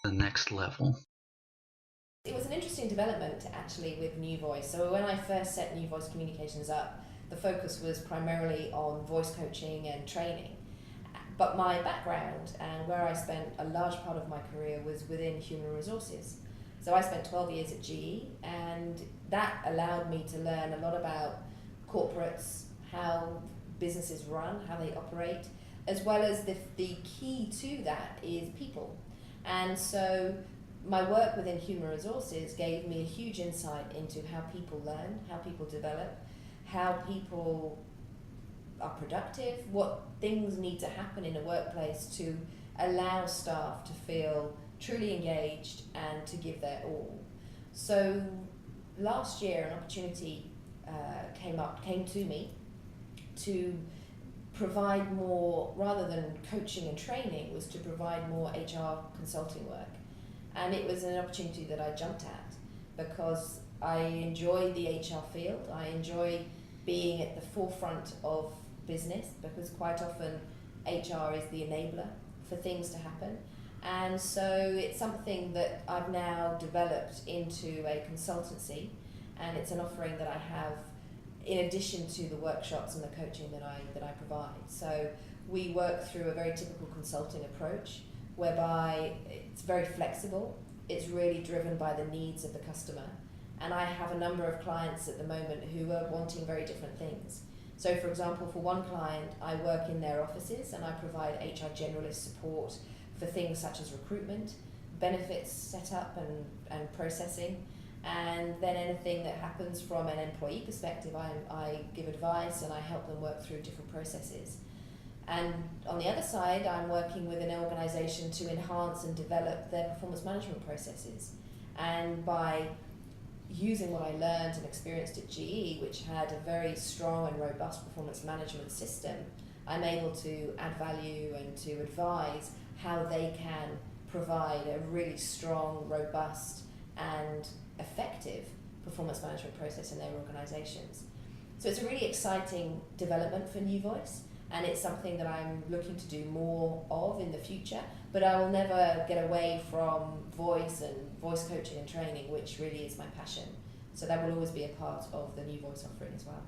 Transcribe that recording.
the next level. It was an interesting development actually with New Voice. So when I first set New Voice Communications up, the focus was primarily on voice coaching and training. But my background and where I spent a large part of my career was within human resources. So I spent 12 years at GE, and that allowed me to learn a lot about corporates, how businesses run, how they operate, as well as the key to that is people. And so my work within human resources gave me a huge insight into how people learn, how people develop, how people are productive, what things need to happen in a workplace to allow staff to feel truly engaged and to give their all. So last year, an opportunity came to me to provide more, rather than coaching and training, was to provide more HR consulting work. And it was an opportunity that I jumped at because I enjoy the HR field. I enjoy being at the forefront of business because quite often HR is the enabler for things to happen. And so it's something that I've now developed into a consultancy, and it's an offering that I have in addition to the workshops and the coaching that I provide. So we work through a very typical consulting approach whereby it's very flexible, it's really driven by the needs of the customer. And I have a number of clients at the moment who are wanting very different things. So for example, for one client, I work in their offices and I provide HR generalist support for things such as recruitment, benefits setup and processing, and then anything that happens from an employee perspective, I give advice and I help them work through different processes. And on the other side, I'm working with an organisation to enhance and develop their performance management processes. And by using what I learned and experienced at GE, which had a very strong and robust performance management system, I'm able to add value and to advise how they can provide a really strong, robust and effective performance management process in their organisations. So it's a really exciting development for New Voice, and it's something that I'm looking to do more of in the future, but I will never get away from voice and voice coaching and training, which really is my passion. So that will always be a part of the New Voice offering as well.